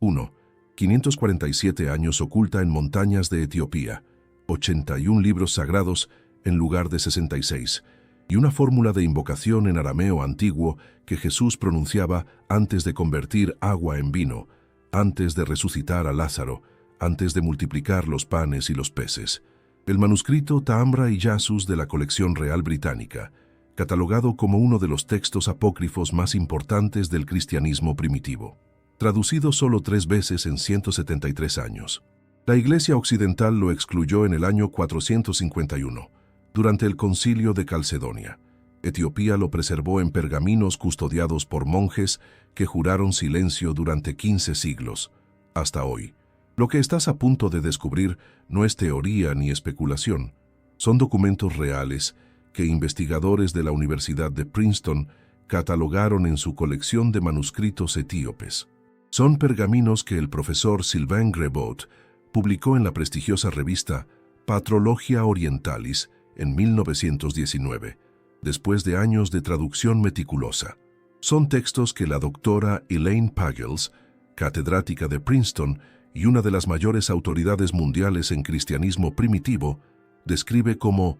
1. 547 años oculta en montañas de Etiopía, 81 libros sagrados en lugar de 66, y una fórmula de invocación en arameo antiguo que Jesús pronunciaba antes de convertir agua en vino, antes de resucitar a Lázaro, antes de multiplicar los panes y los peces. El manuscrito Tamra y Yasus de la colección real británica, catalogado como uno de los textos apócrifos más importantes del cristianismo primitivo. Traducido solo 3 veces en 173 años. La Iglesia Occidental lo excluyó en el año 451, durante el Concilio de Calcedonia. Etiopía lo preservó en pergaminos custodiados por monjes que juraron silencio durante 15 siglos, hasta hoy. Lo que estás a punto de descubrir no es teoría ni especulación. Son documentos reales que investigadores de la Universidad de Princeton catalogaron en su colección de manuscritos etíopes. Son pergaminos que el profesor Sylvain Grebot publicó en la prestigiosa revista Patrologia Orientalis en 1919, después de años de traducción meticulosa. Son textos que la doctora Elaine Pagels, catedrática de Princeton y una de las mayores autoridades mundiales en cristianismo primitivo, describe como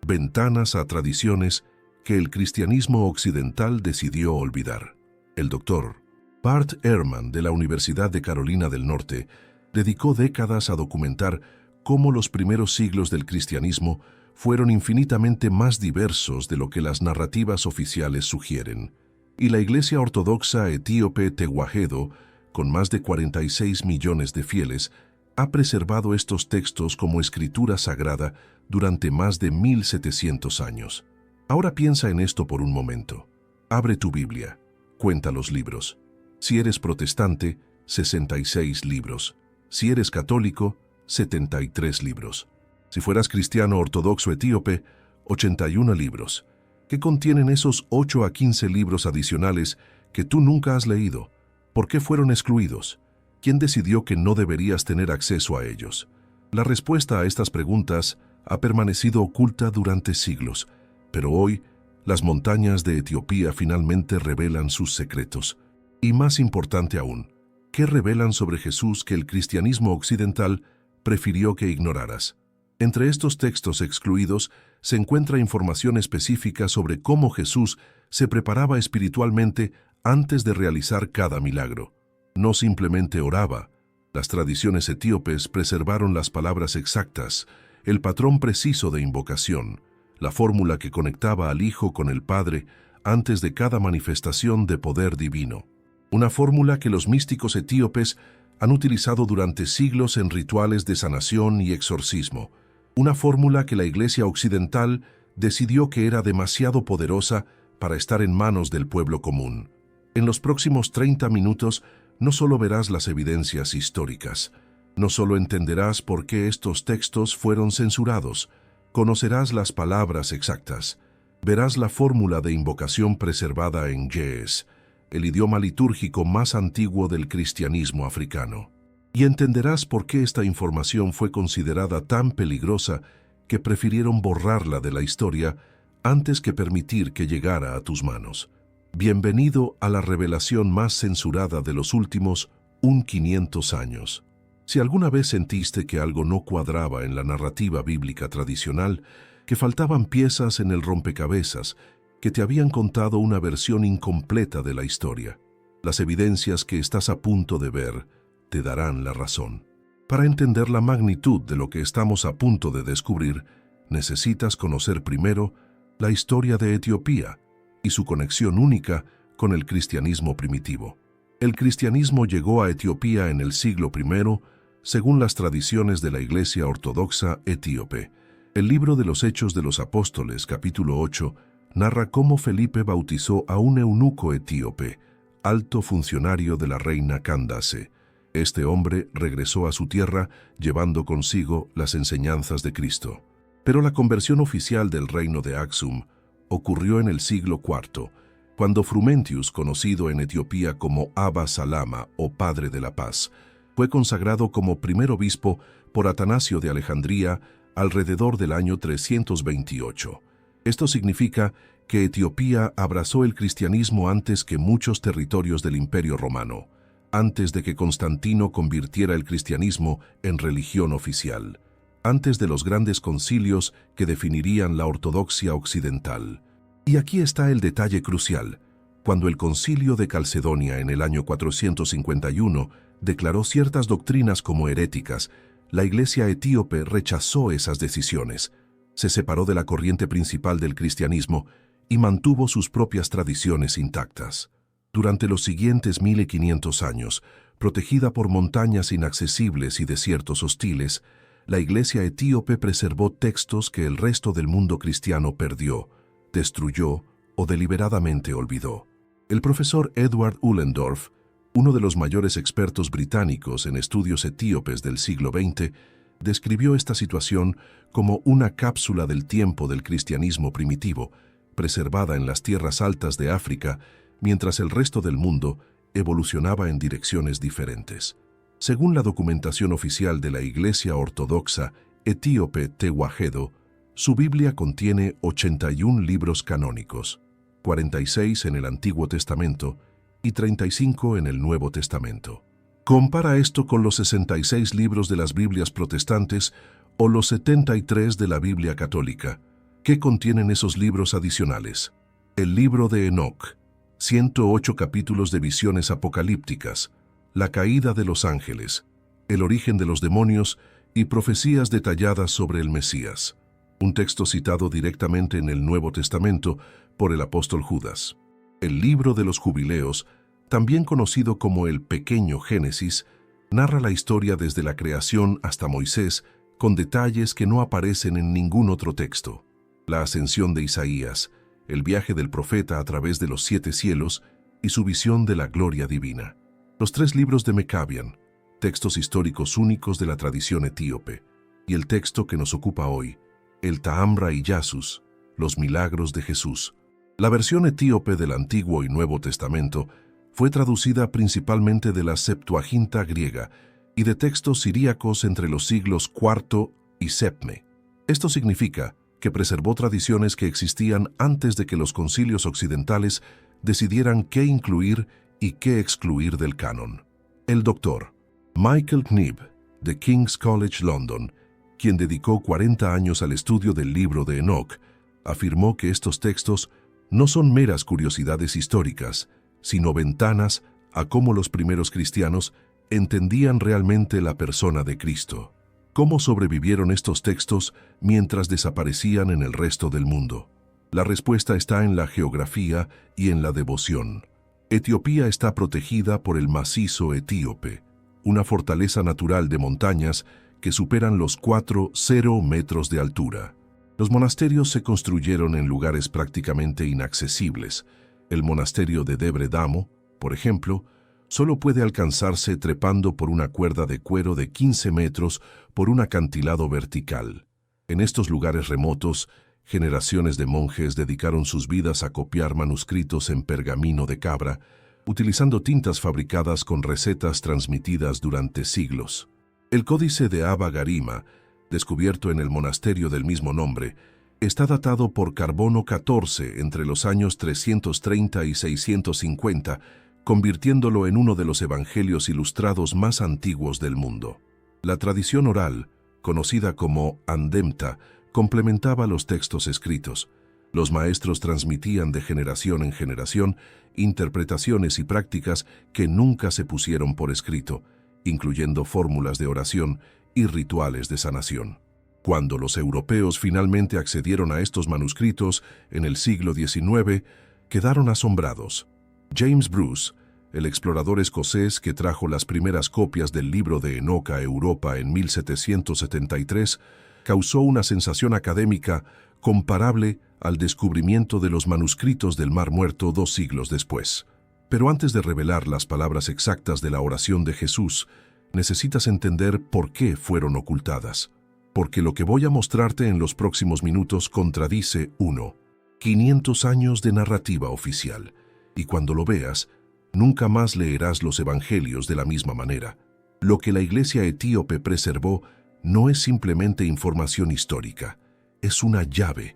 ventanas a tradiciones que el cristianismo occidental decidió olvidar. El doctor Bart Ehrman de la Universidad de Carolina del Norte dedicó décadas a documentar cómo los primeros siglos del cristianismo fueron infinitamente más diversos de lo que las narrativas oficiales sugieren. Y la Iglesia Ortodoxa Etíope Tewahedo, con más de 46 millones de fieles, ha preservado estos textos como escritura sagrada durante más de 1700 años. Ahora piensa en esto por un momento. Abre tu Biblia, cuenta los libros. Si eres protestante, 66 libros. Si eres católico, 73 libros. Si fueras cristiano ortodoxo etíope, 81 libros. ¿Qué contienen esos 8 a 15 libros adicionales que tú nunca has leído? ¿Por qué fueron excluidos? ¿Quién decidió que no deberías tener acceso a ellos? La respuesta a estas preguntas ha permanecido oculta durante siglos, pero hoy las montañas de Etiopía finalmente revelan sus secretos. Y más importante aún, ¿qué revelan sobre Jesús que el cristianismo occidental prefirió que ignoraras? Entre estos textos excluidos se encuentra información específica sobre cómo Jesús se preparaba espiritualmente antes de realizar cada milagro. No simplemente oraba. Las tradiciones etíopes preservaron las palabras exactas, el patrón preciso de invocación, la fórmula que conectaba al Hijo con el Padre antes de cada manifestación de poder divino. Una fórmula que los místicos etíopes han utilizado durante siglos en rituales de sanación y exorcismo. Una fórmula que la Iglesia Occidental decidió que era demasiado poderosa para estar en manos del pueblo común. En los próximos 30 minutos no solo verás las evidencias históricas, no solo entenderás por qué estos textos fueron censurados, conocerás las palabras exactas, verás la fórmula de invocación preservada en Ge'ez, el idioma litúrgico más antiguo del cristianismo africano. Y entenderás por qué esta información fue considerada tan peligrosa que prefirieron borrarla de la historia antes que permitir que llegara a tus manos. Bienvenido a la revelación más censurada de los últimos 500 años. Si alguna vez sentiste que algo no cuadraba en la narrativa bíblica tradicional, que faltaban piezas en el rompecabezas, que te habían contado una versión incompleta de la historia, las evidencias que estás a punto de ver te darán la razón. Para entender la magnitud de lo que estamos a punto de descubrir, necesitas conocer primero la historia de Etiopía y su conexión única con el cristianismo primitivo. El cristianismo llegó a Etiopía en el siglo I, según las tradiciones de la Iglesia Ortodoxa Etíope. El libro de los Hechos de los Apóstoles, capítulo 8, narra cómo Felipe bautizó a un eunuco etíope, alto funcionario de la reina Candace. Este hombre regresó a su tierra llevando consigo las enseñanzas de Cristo. Pero la conversión oficial del reino de Aksum ocurrió en el siglo IV, cuando Frumentius, conocido en Etiopía como Abba Salama o Padre de la Paz, fue consagrado como primer obispo por Atanasio de Alejandría alrededor del año 328. Esto significa que Etiopía abrazó el cristianismo antes que muchos territorios del Imperio Romano. antes de que Constantino convirtiera el cristianismo en religión oficial, antes de los grandes concilios que definirían la ortodoxia occidental. Y aquí está el detalle crucial. Cuando el concilio de Calcedonia en el año 451 declaró ciertas doctrinas como heréticas, la Iglesia etíope rechazó esas decisiones, se separó de la corriente principal del cristianismo y mantuvo sus propias tradiciones intactas. Durante los siguientes 1500 años, protegida por montañas inaccesibles y desiertos hostiles, la Iglesia etíope preservó textos que el resto del mundo cristiano perdió, destruyó o deliberadamente olvidó. El profesor Edward Ullendorf, uno de los mayores expertos británicos en estudios etíopes del siglo XX, describió esta situación como una cápsula del tiempo del cristianismo primitivo, preservada en las tierras altas de África, mientras el resto del mundo evolucionaba en direcciones diferentes. Según la documentación oficial de la Iglesia Ortodoxa Etíope Tewahedo, su Biblia contiene 81 libros canónicos, 46 en el Antiguo Testamento y 35 en el Nuevo Testamento. Compara esto con los 66 libros de las Biblias protestantes o los 73 de la Biblia católica. ¿Qué contienen esos libros adicionales? El libro de Enoc, 108 capítulos de visiones apocalípticas, la caída de los ángeles, el origen de los demonios y profecías detalladas sobre el Mesías. Un texto citado directamente en el Nuevo Testamento por el apóstol Judas. El libro de los jubileos, también conocido como el Pequeño Génesis, narra la historia desde la creación hasta Moisés, con detalles que no aparecen en ningún otro texto. La ascensión de Isaías, el viaje del profeta a través de los 7 cielos y su visión de la gloria divina. Los 3 libros de Mecabian, textos históricos únicos de la tradición etíope, y el texto que nos ocupa hoy, el Ta'amra y Yasus, los milagros de Jesús. La versión etíope del Antiguo y Nuevo Testamento fue traducida principalmente de la Septuaginta griega y de textos siríacos entre los siglos IV y VII. Esto significa que preservó tradiciones que existían antes de que los concilios occidentales decidieran qué incluir y qué excluir del canon. El doctor Michael Knibb, de King's College London, quien dedicó 40 años al estudio del libro de Enoc, afirmó que estos textos no son meras curiosidades históricas, sino ventanas a cómo los primeros cristianos entendían realmente la persona de Cristo. ¿Cómo sobrevivieron estos textos mientras desaparecían en el resto del mundo? La respuesta está en la geografía y en la devoción. Etiopía está protegida por el macizo etíope, una fortaleza natural de montañas que superan los 4,0 metros de altura. Los monasterios se construyeron en lugares prácticamente inaccesibles. El monasterio de Debre Damo, por ejemplo, solo puede alcanzarse trepando por una cuerda de cuero de 15 metros por un acantilado vertical. En estos lugares remotos, generaciones de monjes dedicaron sus vidas a copiar manuscritos en pergamino de cabra, utilizando tintas fabricadas con recetas transmitidas durante siglos. El códice de Abba Garima, descubierto en el monasterio del mismo nombre, está datado por carbono 14 entre los años 330 y 650, convirtiéndolo en uno de los evangelios ilustrados más antiguos del mundo. La tradición oral, conocida como Andemta, complementaba los textos escritos. Los maestros transmitían de generación en generación interpretaciones y prácticas que nunca se pusieron por escrito, incluyendo fórmulas de oración y rituales de sanación. Cuando los europeos finalmente accedieron a estos manuscritos en el siglo XIX, quedaron asombrados. James Bruce, el explorador escocés que trajo las primeras copias del libro de Enoc a Europa en 1773, causó una sensación académica comparable al descubrimiento de los manuscritos del Mar Muerto 2 siglos después. Pero antes de revelar las palabras exactas de la oración de Jesús, necesitas entender por qué fueron ocultadas. Porque lo que voy a mostrarte en los próximos minutos contradice 1. 500 años de narrativa oficial. Y cuando lo veas, nunca más leerás los evangelios de la misma manera. Lo que la Iglesia etíope preservó no es simplemente información histórica, es una llave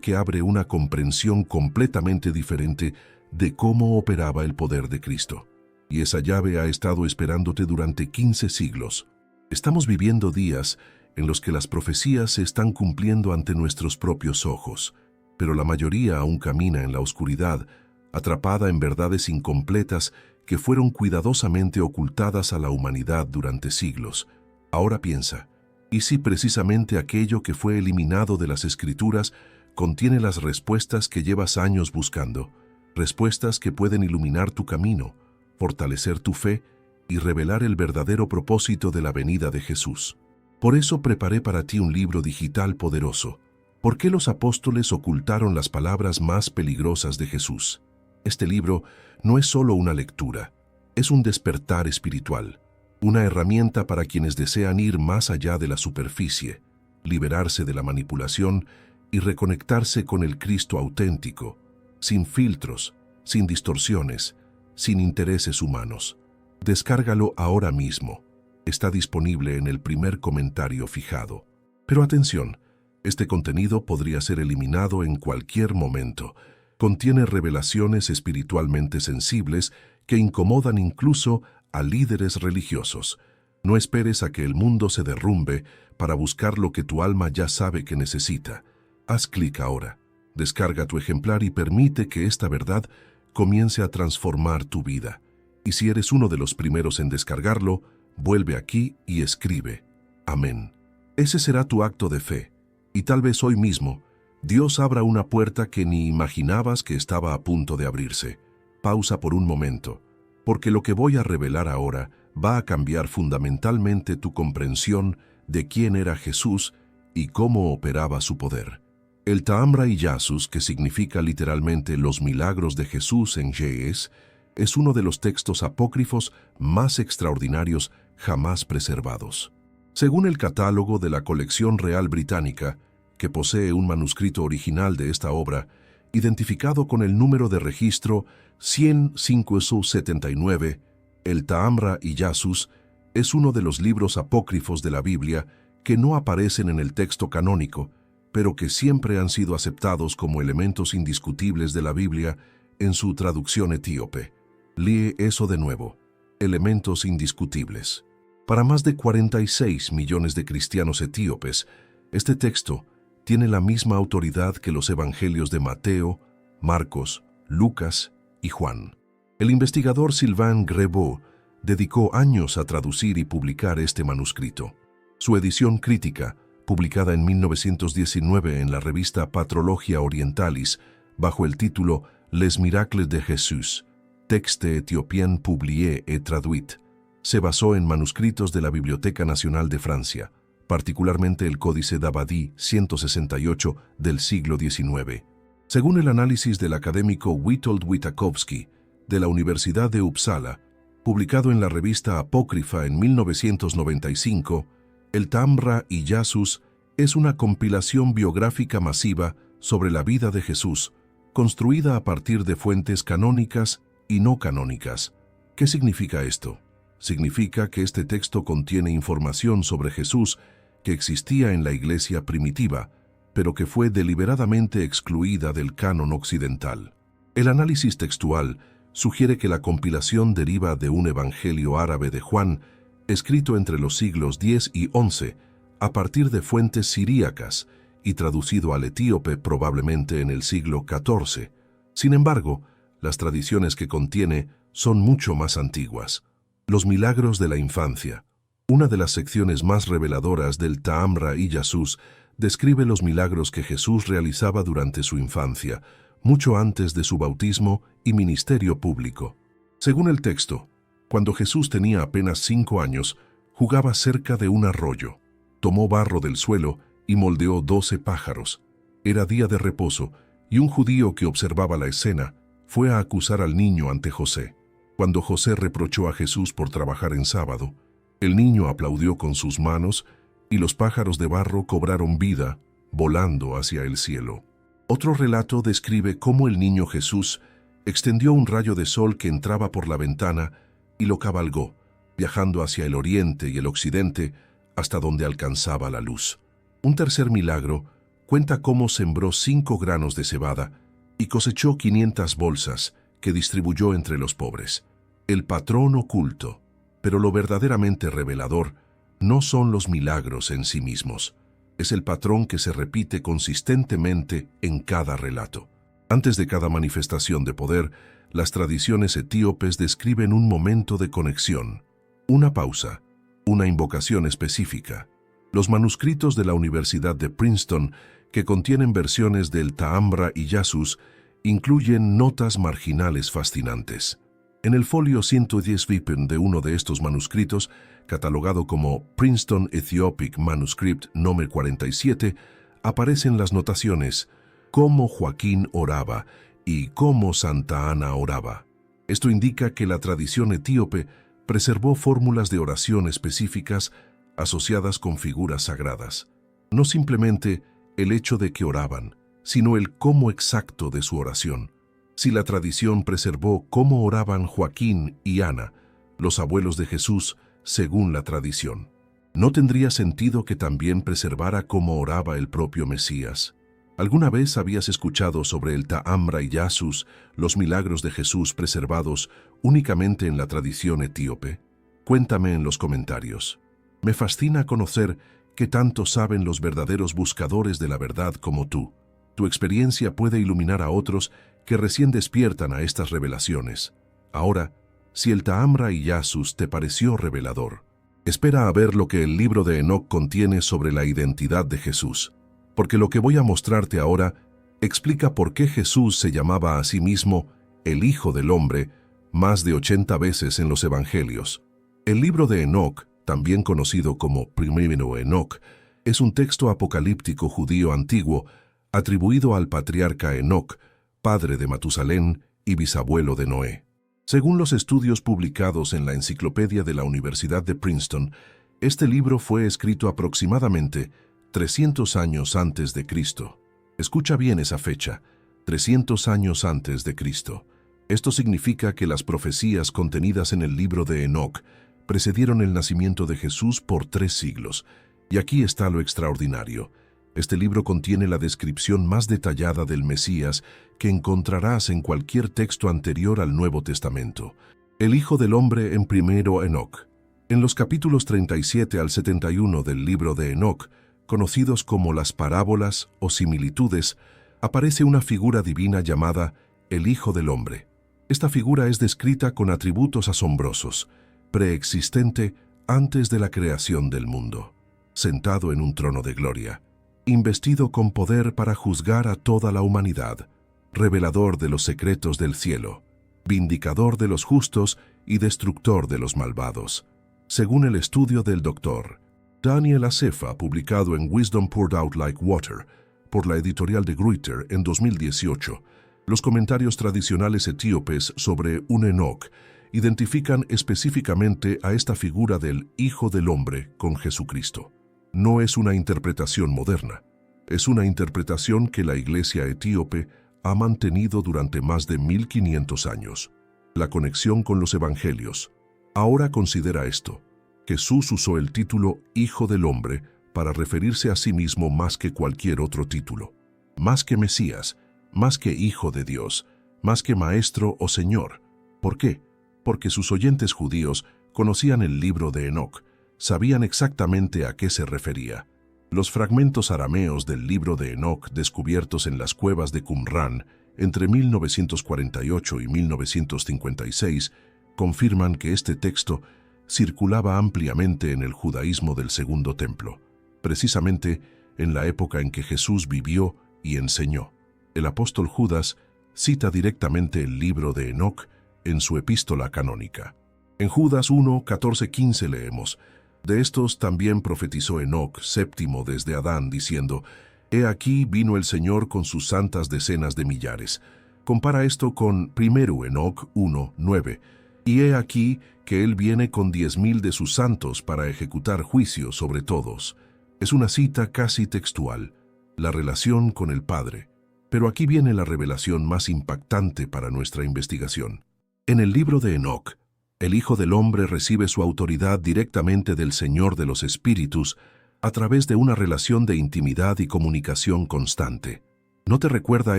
que abre una comprensión completamente diferente de cómo operaba el poder de Cristo. y esa llave ha estado esperándote durante 15 siglos. Estamos viviendo días en los que las profecías se están cumpliendo ante nuestros propios ojos, pero la mayoría aún camina en la oscuridad, atrapada en verdades incompletas que fueron cuidadosamente ocultadas a la humanidad durante siglos. Ahora piensa, ¿y si precisamente aquello que fue eliminado de las Escrituras contiene las respuestas que llevas años buscando? Respuestas que pueden iluminar tu camino, fortalecer tu fe y revelar el verdadero propósito de la venida de Jesús. Por eso preparé para ti un libro digital poderoso. ¿Por qué los apóstoles ocultaron las palabras más peligrosas de Jesús? Este libro no es solo una lectura, es un despertar espiritual, una herramienta para quienes desean ir más allá de la superficie, liberarse de la manipulación y reconectarse con el Cristo auténtico, sin filtros, sin distorsiones, sin intereses humanos. Descárgalo ahora mismo. Está disponible en el primer comentario fijado. Pero atención, este contenido podría ser eliminado en cualquier momento. Contiene revelaciones espiritualmente sensibles que incomodan incluso a líderes religiosos. No esperes a que el mundo se derrumbe para buscar lo que tu alma ya sabe que necesita. Haz clic ahora, descarga tu ejemplar y permite que esta verdad comience a transformar tu vida. Y si eres uno de los primeros en descargarlo, vuelve aquí y escribe. Amén. Ese será tu acto de fe. Y tal vez hoy mismo, Dios abra una puerta que ni imaginabas que estaba a punto de abrirse. Pausa por un momento, porque lo que voy a revelar ahora va a cambiar fundamentalmente tu comprensión de quién era Jesús y cómo operaba su poder. El Ta'amra y Iyassus, que significa literalmente los milagros de Jesús en ge'ez, es uno de los textos apócrifos más extraordinarios jamás preservados. Según el catálogo de la Colección Real Británica, que posee un manuscrito original de esta obra, identificado con el número de registro 10579, el Ta'amra y Iyassus es uno de los libros apócrifos de la Biblia que no aparecen en el texto canónico, pero que siempre han sido aceptados como elementos indiscutibles de la Biblia en su traducción etíope. Lee eso de nuevo, elementos indiscutibles. Para más de 46 millones de cristianos etíopes, este texto tiene la misma autoridad que los evangelios de Mateo, Marcos, Lucas y Juan. El investigador Sylvain Grebo dedicó años a traducir y publicar este manuscrito. Su edición crítica, publicada en 1919 en la revista Patrologia Orientalis, bajo el título Les Miracles de Jesús, texte éthiopien publié et traduit, se basó en manuscritos de la Biblioteca Nacional de Francia, particularmente el Códice d'Abadie 168 del siglo XIX. Según el análisis del académico Witold Witakowski, de la Universidad de Uppsala, publicado en la revista Apócrifa en 1995, el Ta'amra y Iyassus es una compilación biográfica masiva sobre la vida de Jesús, construida a partir de fuentes canónicas y no canónicas. ¿Qué significa esto? Significa que este texto contiene información sobre Jesús que existía en la Iglesia primitiva, pero que fue deliberadamente excluida del canon occidental. El análisis textual sugiere que la compilación deriva de un evangelio árabe de Juan, escrito entre los siglos X y XI, a partir de fuentes siríacas y traducido al etíope probablemente en el siglo XIV. Sin embargo, las tradiciones que contiene son mucho más antiguas. Los milagros de la infancia. Una de las secciones más reveladoras del Ta'amra y Iyassus describe los milagros que Jesús realizaba durante su infancia, mucho antes de su bautismo y ministerio público. Según el texto, cuando Jesús tenía apenas 5 años, jugaba cerca de un arroyo. Tomó barro del suelo y moldeó 12 pájaros. Era día de reposo, y un judío que observaba la escena fue a acusar al niño ante José. Cuando José reprochó a Jesús por trabajar en sábado, el niño aplaudió con sus manos y los pájaros de barro cobraron vida, volando hacia el cielo. Otro relato describe cómo el niño Jesús extendió un rayo de sol que entraba por la ventana y lo cabalgó, viajando hacia el oriente y el occidente hasta donde alcanzaba la luz. Un tercer milagro cuenta cómo sembró 5 granos de cebada y cosechó 500 bolsas que distribuyó entre los pobres. el patrón oculto. Pero lo verdaderamente revelador no son los milagros en sí mismos. Es el patrón que se repite consistentemente en cada relato. Antes de cada manifestación de poder, las tradiciones etíopes describen un momento de conexión, una pausa, una invocación específica. Los manuscritos de la Universidad de Princeton, que contienen versiones del Ta'amra y Yasus, incluyen notas marginales fascinantes. En el folio 110 Vipen de uno de estos manuscritos, catalogado como Princeton Ethiopic Manuscript No. 47, aparecen las notaciones cómo Joaquín oraba y cómo Santa Ana oraba. Esto indica que la tradición etíope preservó fórmulas de oración específicas asociadas con figuras sagradas. No simplemente el hecho de que oraban, sino el cómo exacto de su oración. Si la tradición preservó cómo oraban Joaquín y Ana, los abuelos de Jesús, según la tradición, ¿no tendría sentido que también preservara cómo oraba el propio Mesías? ¿Alguna vez habías escuchado sobre el Ta'amra y Yasus, los milagros de Jesús preservados únicamente en la tradición etíope? Cuéntame en los comentarios. Me fascina conocer qué tanto saben los verdaderos buscadores de la verdad como tú. Tu experiencia puede iluminar a otros que recién despiertan a estas revelaciones. Ahora, si el Ta'amra y Yasus te pareció revelador, espera a ver lo que el libro de Enoc contiene sobre la identidad de Jesús. Porque lo que voy a mostrarte ahora explica por qué Jesús se llamaba a sí mismo el Hijo del Hombre más de 80 veces en los Evangelios. El libro de Enoc, también conocido como Primero Enoc, es un texto apocalíptico judío antiguo atribuido al patriarca Enoc, padre de Matusalén y bisabuelo de Noé. Según los estudios publicados en la Enciclopedia de la Universidad de Princeton, este libro fue escrito aproximadamente 300 años antes de Cristo. Escucha bien esa fecha, 300 años antes de Cristo. Esto significa que las profecías contenidas en el libro de Enoc precedieron el nacimiento de Jesús por 3 siglos. Y aquí está lo extraordinario. Este libro contiene la descripción más detallada del Mesías que encontrarás en cualquier texto anterior al Nuevo Testamento. El Hijo del Hombre en Primero Enoc. En los capítulos 37 al 71 del libro de Enoc, conocidos como las parábolas o similitudes, aparece una figura divina llamada el Hijo del Hombre. Esta figura es descrita con atributos asombrosos, preexistente antes de la creación del mundo, sentado en un trono de gloria, investido con poder para juzgar a toda la humanidad, revelador de los secretos del cielo, vindicador de los justos y destructor de los malvados. Según el estudio del Dr. Daniel Acefa, publicado en Wisdom Poured Out Like Water por la editorial de Gruyter en 2018, los comentarios tradicionales etíopes sobre un Enoc identifican específicamente a esta figura del Hijo del Hombre con Jesucristo. No es una interpretación moderna, es una interpretación que la Iglesia etíope ha mantenido durante más de 1500 años. La conexión con los Evangelios. Ahora considera esto. Jesús usó el título Hijo del Hombre para referirse a sí mismo más que cualquier otro título. Más que Mesías, más que Hijo de Dios, más que Maestro o Señor. ¿Por qué? Porque sus oyentes judíos conocían el libro de Enoc, sabían exactamente a qué se refería. Los fragmentos arameos del libro de Enoc descubiertos en las cuevas de Qumran entre 1948 y 1956 confirman que este texto circulaba ampliamente en el judaísmo del Segundo Templo, precisamente en la época en que Jesús vivió y enseñó. El apóstol Judas cita directamente el libro de Enoc en su epístola canónica. En Judas 1, 14-15 leemos: de estos también profetizó Enoc, séptimo desde Adán, diciendo: He aquí vino el Señor con sus santas decenas de millares. Compara esto con Primero Enoc 1, 9. Y he aquí que él viene con 10,000 de sus santos para ejecutar juicio sobre todos. Es una cita casi textual, la relación con el Padre. Pero aquí viene la revelación más impactante para nuestra investigación. En el libro de Enoc, el Hijo del Hombre recibe su autoridad directamente del Señor de los Espíritus a través de una relación de intimidad y comunicación constante. ¿No te recuerda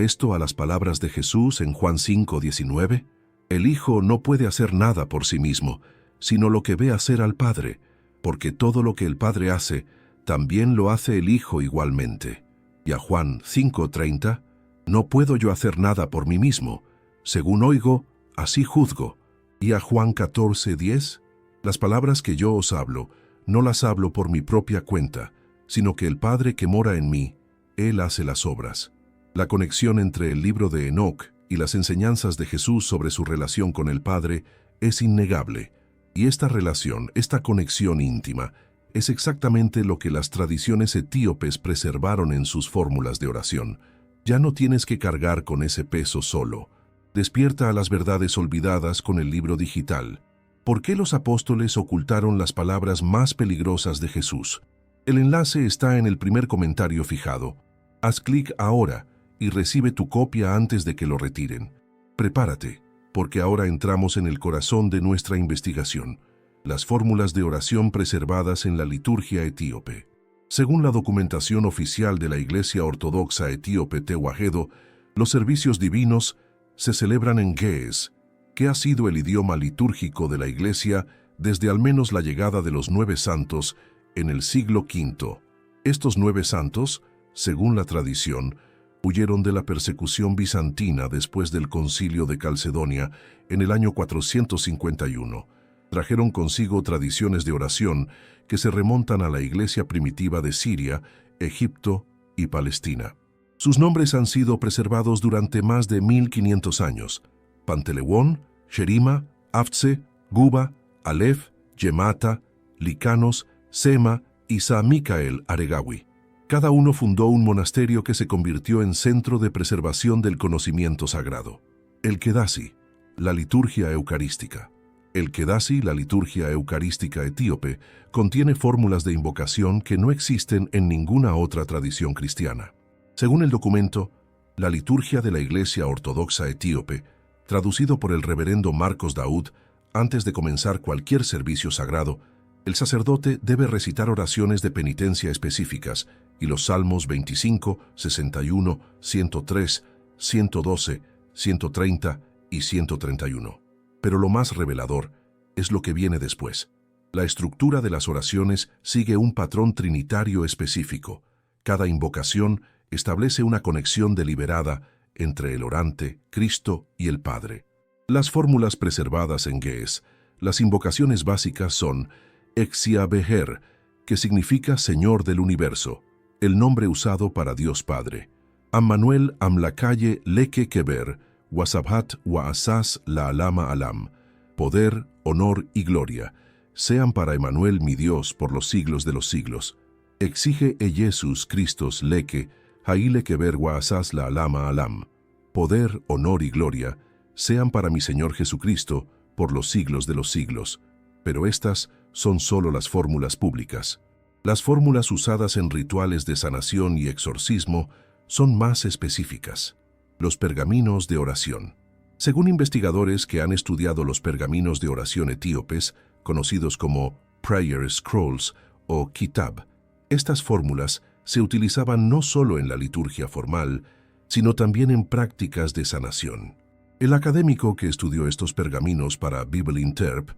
esto a las palabras de Jesús en Juan 5:19? El Hijo no puede hacer nada por sí mismo, sino lo que ve hacer al Padre, porque todo lo que el Padre hace, también lo hace el Hijo igualmente. Y a Juan 5:30, no puedo yo hacer nada por mí mismo, según oigo, así juzgo. Y a Juan 14:10, las palabras que yo os hablo, no las hablo por mi propia cuenta, sino que el Padre que mora en mí, Él hace las obras. La conexión entre el libro de Enoc y las enseñanzas de Jesús sobre su relación con el Padre es innegable, y esta relación, esta conexión íntima, es exactamente lo que las tradiciones etíopes preservaron en sus fórmulas de oración. Ya no tienes que cargar con ese peso solo. Despierta a las verdades olvidadas con el libro digital. ¿Por qué los apóstoles ocultaron las palabras más peligrosas de Jesús? El enlace está en el primer comentario fijado. Haz clic ahora y recibe tu copia antes de que lo retiren. Prepárate, porque ahora entramos en el corazón de nuestra investigación, las fórmulas de oración preservadas en la liturgia etíope. Según la documentación oficial de la Iglesia Ortodoxa Etíope Tewahedo, los servicios divinos se celebran en Ge'ez, que ha sido el idioma litúrgico de la Iglesia desde al menos la llegada de los 9 santos en el siglo V. Estos 9 santos, según la tradición, huyeron de la persecución bizantina después del Concilio de Calcedonia en el año 451. Trajeron consigo tradiciones de oración que se remontan a la iglesia primitiva de Siria, Egipto y Palestina. Sus nombres han sido preservados durante más de 1500 años. Pantelewón, Sherima, Aftse, Guba, Aleph, Yemata, Licanos, Sema y Sa Micael Aregawi. Cada uno fundó un monasterio que se convirtió en centro de preservación del conocimiento sagrado. El Kedasi, la liturgia eucarística. El Kedasi, la liturgia eucarística etíope, contiene fórmulas de invocación que no existen en ninguna otra tradición cristiana. Según el documento, la liturgia de la Iglesia Ortodoxa Etíope, traducido por el reverendo Marcos Daud, antes de comenzar cualquier servicio sagrado, el sacerdote debe recitar oraciones de penitencia específicas y los salmos 25, 61, 103, 112, 130 y 131. Pero lo más revelador es lo que viene después. La estructura de las oraciones sigue un patrón trinitario específico. Cada invocación establece una conexión deliberada entre el orante, Cristo y el Padre. Las fórmulas preservadas en Ge'ez, las invocaciones básicas son Exia-Beher, que significa Señor del Universo, el nombre usado para Dios Padre. Ammanuel Amlakaye Leke Keber, Wasabhat Waasas La Alama Alam, poder, honor y gloria, sean para Emmanuel mi Dios por los siglos de los siglos. Exige Jesús Cristos Leke, Haile Keber Waasas La Alama Alam, poder, honor y gloria, sean para mi Señor Jesucristo por los siglos de los siglos. Pero estas son solo las fórmulas públicas. Las fórmulas usadas en rituales de sanación y exorcismo son más específicas. Los pergaminos de oración. Según investigadores que han estudiado los pergaminos de oración etíopes, conocidos como Prayer Scrolls o Kitab, estas fórmulas se utilizaban no solo en la liturgia formal, sino también en prácticas de sanación. El académico que estudió estos pergaminos para Bible Interp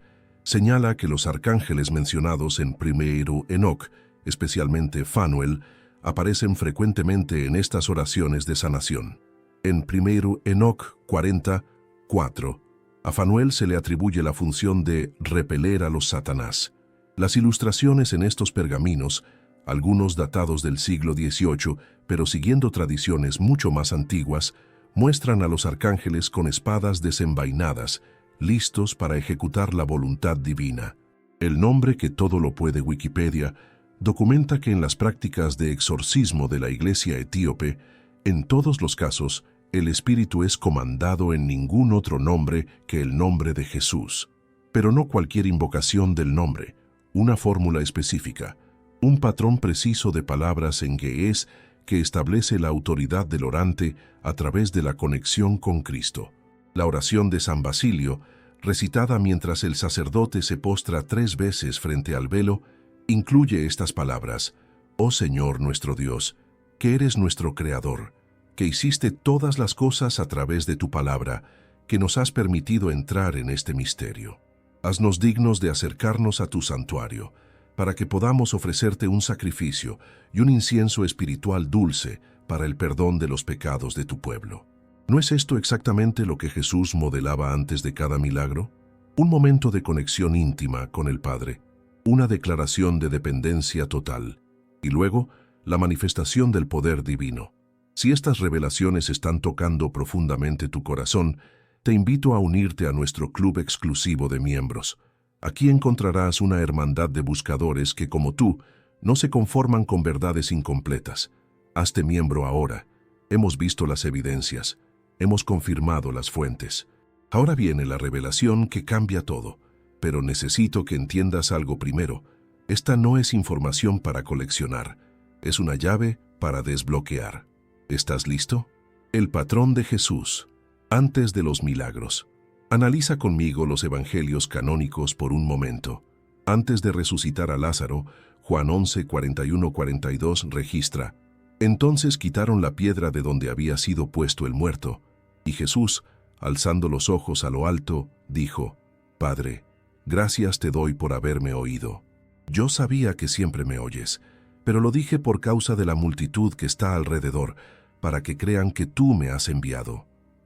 señala que los arcángeles mencionados en Primero Enoc, especialmente Fanuel, aparecen frecuentemente en estas oraciones de sanación. En Primero Enoc 40:4, a Fanuel se le atribuye la función de repeler a los Satanás. Las ilustraciones en estos pergaminos, algunos datados del siglo XVIII, pero siguiendo tradiciones mucho más antiguas, muestran a los arcángeles con espadas desenvainadas, listos para ejecutar la voluntad divina. El nombre que todo lo puede Wikipedia documenta que en las prácticas de exorcismo de la Iglesia etíope, en todos los casos, el espíritu es comandado en ningún otro nombre que el nombre de Jesús. Pero no cualquier invocación del nombre, una fórmula específica, un patrón preciso de palabras en Ge'ez que establece la autoridad del orante a través de la conexión con Cristo. La oración de San Basilio, recitada mientras el sacerdote se postra 3 veces frente al velo, incluye estas palabras: «Oh Señor nuestro Dios, que eres nuestro Creador, que hiciste todas las cosas a través de tu palabra, que nos has permitido entrar en este misterio. Haznos dignos de acercarnos a tu santuario, para que podamos ofrecerte un sacrificio y un incienso espiritual dulce para el perdón de los pecados de tu pueblo. ¿No es esto exactamente lo que Jesús modelaba antes de cada milagro? Un momento de conexión íntima con el Padre, una declaración de dependencia total, y luego la manifestación del poder divino. Si estas revelaciones están tocando profundamente tu corazón, te invito a unirte a nuestro club exclusivo de miembros. Aquí encontrarás una hermandad de buscadores que, como tú, no se conforman con verdades incompletas. Hazte miembro ahora. Hemos visto las evidencias. Hemos confirmado las fuentes. Ahora viene la revelación que cambia todo. Pero necesito que entiendas algo primero. Esta no es información para coleccionar. Es una llave para desbloquear. ¿Estás listo? El patrón de Jesús. Antes de los milagros. Analiza conmigo los evangelios canónicos por un momento. Antes de resucitar a Lázaro, Juan 11, 41-42 registra: Entonces quitaron la piedra de donde había sido puesto el muerto, y Jesús, alzando los ojos a lo alto, dijo: Padre, gracias te doy por haberme oído. Yo sabía que siempre me oyes, pero lo dije por causa de la multitud que está alrededor, para que crean que tú me has enviado.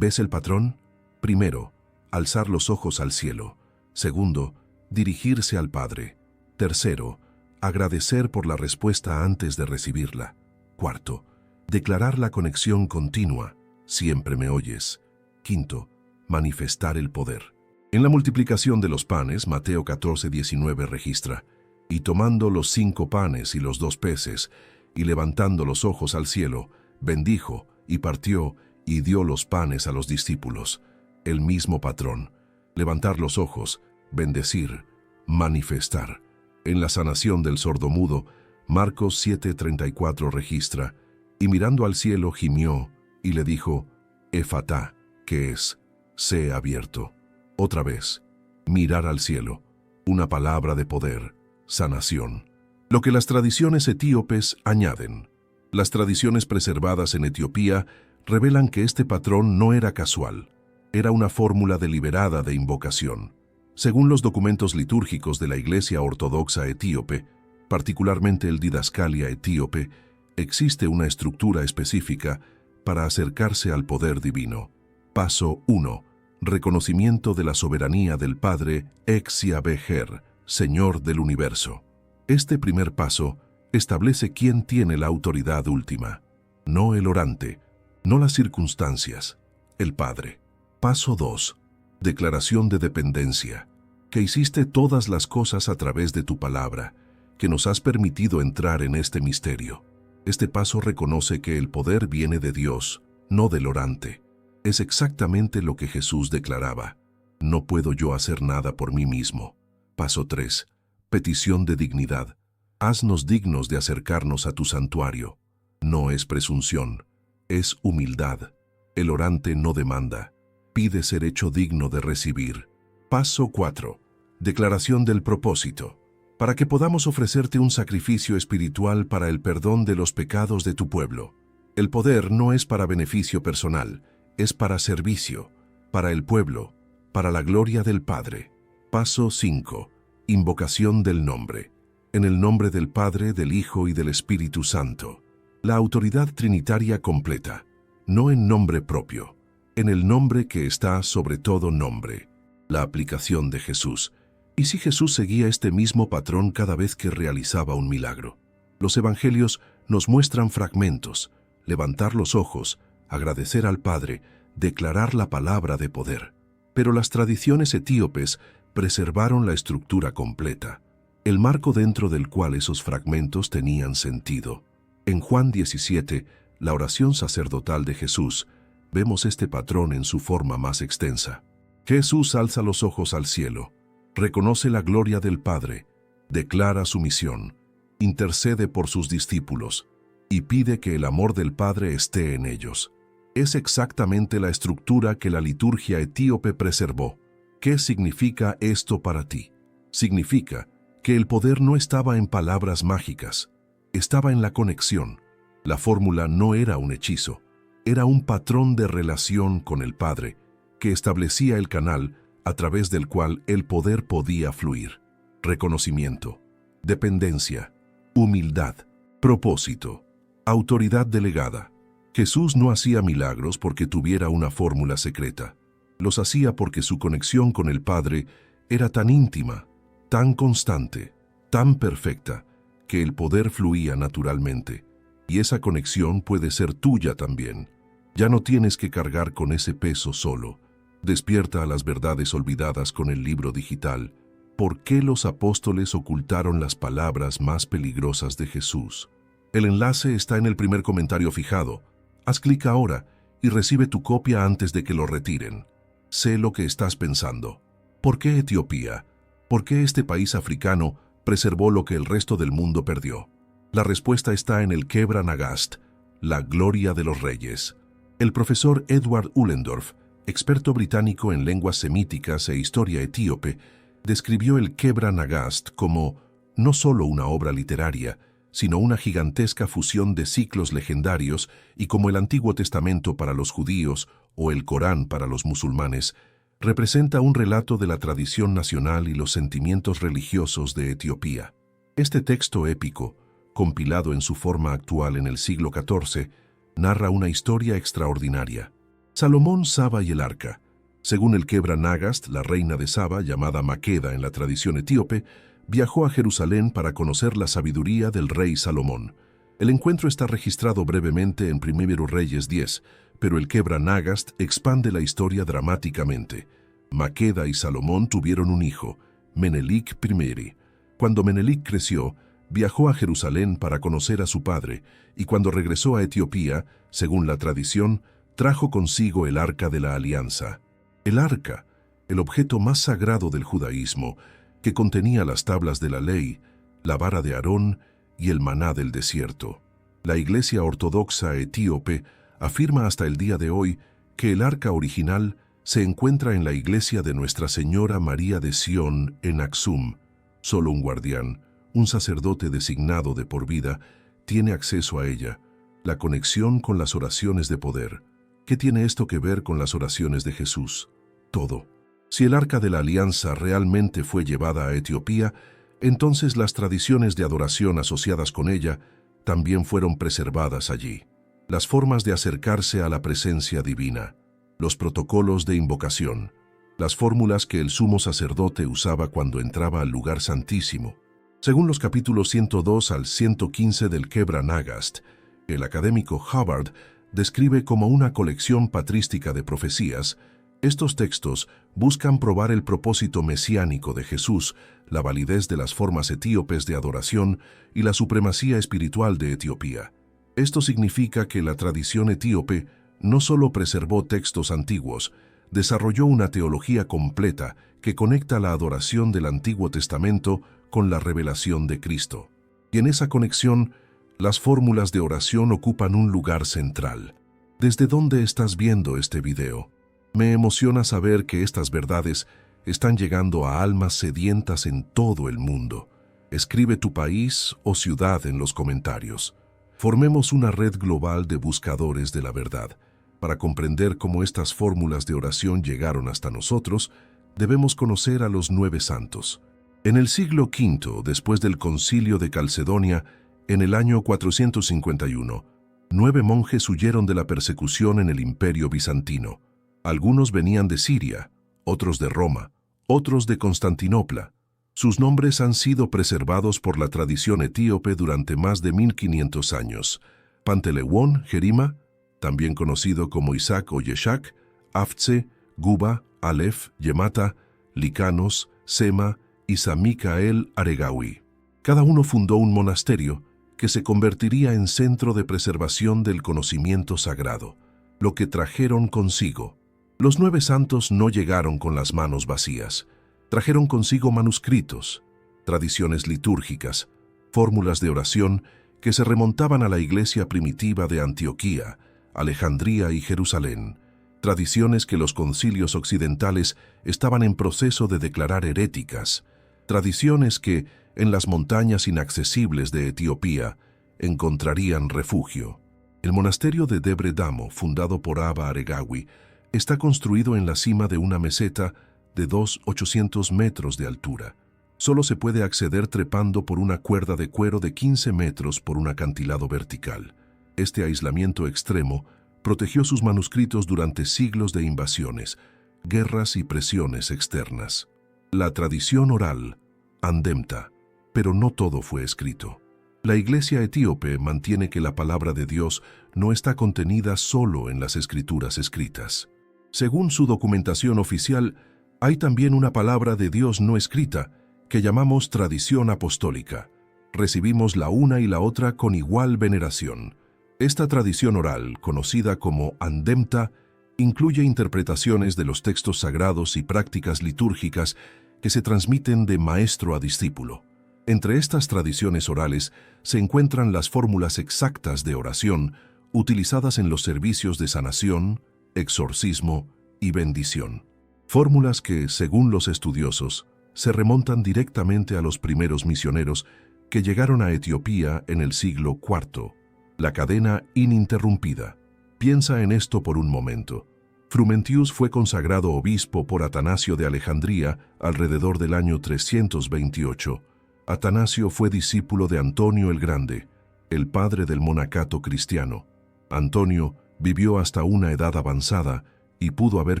¿Ves el patrón? Primero, alzar los ojos al cielo. Segundo, dirigirse al Padre. Tercero, agradecer por la respuesta antes de recibirla. Cuarto, declarar la conexión continua. Siempre me oyes. Quinto, manifestar el poder. En la multiplicación de los panes, Mateo 14:19 registra: Y tomando los 5 panes y los 2 peces, y levantando los ojos al cielo, bendijo, y partió, y dio los panes a los discípulos. El mismo patrón. Levantar los ojos, bendecir, manifestar. En la sanación del sordomudo, Marcos 7:34 registra: Y mirando al cielo gimió, y le dijo: Efatá, que es, sé abierto. Otra vez, mirar al cielo. Una palabra de poder, sanación. Lo que las tradiciones etíopes añaden. Las tradiciones preservadas en Etiopía revelan que este patrón no era casual. Era una fórmula deliberada de invocación. Según los documentos litúrgicos de la Iglesia Ortodoxa Etíope, particularmente el Didascalia Etíope, existe una estructura específica para acercarse al poder divino. Paso 1. Reconocimiento de la soberanía del Padre Ex-Yahvé-Her, Señor del Universo. Este primer paso establece quién tiene la autoridad última. No el orante, no las circunstancias, el Padre. Paso 2. Declaración de dependencia. Que hiciste todas las cosas a través de tu palabra, que nos has permitido entrar en este misterio. Este paso reconoce que el poder viene de Dios, no del orante. Es exactamente lo que Jesús declaraba: No puedo yo hacer nada por mí mismo. Paso 3. Petición de dignidad. Haznos dignos de acercarnos a tu santuario. No es presunción, es humildad. El orante no demanda, pide ser hecho digno de recibir. Paso 4. Declaración del propósito. Para que podamos ofrecerte un sacrificio espiritual para el perdón de los pecados de tu pueblo. El poder no es para beneficio personal, es para servicio, para el pueblo, para la gloria del Padre. Paso 5. Invocación del nombre. En el nombre del Padre, del Hijo y del Espíritu Santo. La autoridad trinitaria completa, no en nombre propio, en el nombre que está sobre todo nombre. La aplicación de Jesús. ¿Y si Jesús seguía este mismo patrón cada vez que realizaba un milagro? Los evangelios nos muestran fragmentos: levantar los ojos, agradecer al Padre, declarar la palabra de poder. Pero las tradiciones etíopes preservaron la estructura completa, el marco dentro del cual esos fragmentos tenían sentido. En Juan 17, la oración sacerdotal de Jesús, vemos este patrón en su forma más extensa. Jesús alza los ojos al cielo, reconoce la gloria del Padre, declara su misión, intercede por sus discípulos y pide que el amor del Padre esté en ellos. Es exactamente la estructura que la liturgia etíope preservó. ¿Qué significa esto para ti? Significa que el poder no estaba en palabras mágicas, estaba en la conexión. La fórmula no era un hechizo, era un patrón de relación con el Padre, que establecía el canal a través del cual el poder podía fluir. Reconocimiento, dependencia, humildad, propósito, autoridad delegada. Jesús no hacía milagros porque tuviera una fórmula secreta. Los hacía porque su conexión con el Padre era tan íntima, tan constante, tan perfecta, que el poder fluía naturalmente. Y esa conexión puede ser tuya también. Ya no tienes que cargar con ese peso solo. Despierta a las verdades olvidadas con el libro digital. ¿Por qué los apóstoles ocultaron las palabras más peligrosas de Jesús? El enlace está en el primer comentario fijado. Haz clic ahora y recibe tu copia antes de que lo retiren. Sé lo que estás pensando. ¿Por qué Etiopía? ¿Por qué este país africano preservó lo que el resto del mundo perdió? La respuesta está en el Kebra Nagast, la gloria de los reyes. El profesor Edward Ullendorf, experto británico en lenguas semíticas e historia etíope, describió el Kebra Nagast como no solo una obra literaria, sino una gigantesca fusión de ciclos legendarios y como el Antiguo Testamento para los judíos o el Corán para los musulmanes, representa un relato de la tradición nacional y los sentimientos religiosos de Etiopía. Este texto épico, compilado en su forma actual en el siglo XIV, narra una historia extraordinaria. Salomón, Saba y el Arca. Según el Kebra Nagast, la reina de Saba, llamada Maqueda en la tradición etíope, viajó a Jerusalén para conocer la sabiduría del rey Salomón. El encuentro está registrado brevemente en 1 Reyes 10, pero el Kebra Nagast expande la historia dramáticamente. Maqueda y Salomón tuvieron un hijo, Menelik I. Cuando Menelik creció, viajó a Jerusalén para conocer a su padre, y cuando regresó a Etiopía, según la tradición, trajo consigo el Arca de la Alianza. El Arca, el objeto más sagrado del judaísmo, que contenía las tablas de la ley, la vara de Aarón y el maná del desierto. La Iglesia Ortodoxa etíope afirma hasta el día de hoy que el arca original se encuentra en la iglesia de Nuestra Señora María de Sion en Aksum. Solo un guardián, un sacerdote designado de por vida, tiene acceso a ella. La conexión con las oraciones de poder. ¿Qué tiene esto que ver con las oraciones de Jesús? Todo. Si el Arca de la Alianza realmente fue llevada a Etiopía, entonces las tradiciones de adoración asociadas con ella también fueron preservadas allí. Las formas de acercarse a la presencia divina, los protocolos de invocación, las fórmulas que el sumo sacerdote usaba cuando entraba al lugar santísimo. Según los capítulos 102 al 115 del Kebra Nagast, el académico Hubbard describe como una colección patrística de profecías. Estos textos buscan probar el propósito mesiánico de Jesús, la validez de las formas etíopes de adoración y la supremacía espiritual de Etiopía. Esto significa que la tradición etíope no solo preservó textos antiguos, desarrolló una teología completa que conecta la adoración del Antiguo Testamento con la revelación de Cristo. Y en esa conexión, las fórmulas de oración ocupan un lugar central. ¿Desde dónde estás viendo este video? Me emociona saber que estas verdades están llegando a almas sedientas en todo el mundo. Escribe tu país o ciudad en los comentarios. Formemos una red global de buscadores de la verdad. Para comprender cómo estas fórmulas de oración llegaron hasta nosotros, debemos conocer a los 9 santos. En el siglo V, después del Concilio de Calcedonia, en el año 451, 9 monjes huyeron de la persecución en el Imperio Bizantino. Algunos venían de Siria, otros de Roma, otros de Constantinopla. Sus nombres han sido preservados por la tradición etíope durante más de 1500 años. Pantelewon, Jerima, también conocido como Isaac o Yeshak, Aftse, Guba, Aleph, Yemata, Licanos, Sema y Samikael Aregawi. Cada uno fundó un monasterio que se convertiría en centro de preservación del conocimiento sagrado, lo que trajeron consigo. Los 9 santos no llegaron con las manos vacías. Trajeron consigo manuscritos, tradiciones litúrgicas, fórmulas de oración que se remontaban a la iglesia primitiva de Antioquía, Alejandría y Jerusalén, tradiciones que los concilios occidentales estaban en proceso de declarar heréticas, tradiciones que, en las montañas inaccesibles de Etiopía, encontrarían refugio. El monasterio de Debre Damo, fundado por Abba Aregawi, Está construido en la cima de una meseta de 2.800 metros de altura. Solo se puede acceder trepando por una cuerda de cuero de 15 metros por un acantilado vertical. Este aislamiento extremo protegió sus manuscritos durante siglos de invasiones, guerras y presiones externas. La tradición oral, andemta, pero no todo fue escrito. La Iglesia etíope mantiene que la palabra de Dios no está contenida solo en las escrituras escritas. Según su documentación oficial, hay también una palabra de Dios no escrita que llamamos tradición apostólica. Recibimos la una y la otra con igual veneración. Esta tradición oral, conocida como andemta, incluye interpretaciones de los textos sagrados y prácticas litúrgicas que se transmiten de maestro a discípulo. Entre estas tradiciones orales se encuentran las fórmulas exactas de oración utilizadas en los servicios de sanación, exorcismo y bendición. Fórmulas que, según los estudiosos, se remontan directamente a los primeros misioneros que llegaron a Etiopía en el siglo IV. La cadena ininterrumpida. Piensa en esto por un momento. Frumentius fue consagrado obispo por Atanasio de Alejandría alrededor del año 328. Atanasio fue discípulo de Antonio el Grande, el padre del monacato cristiano. Antonio vivió hasta una edad avanzada y pudo haber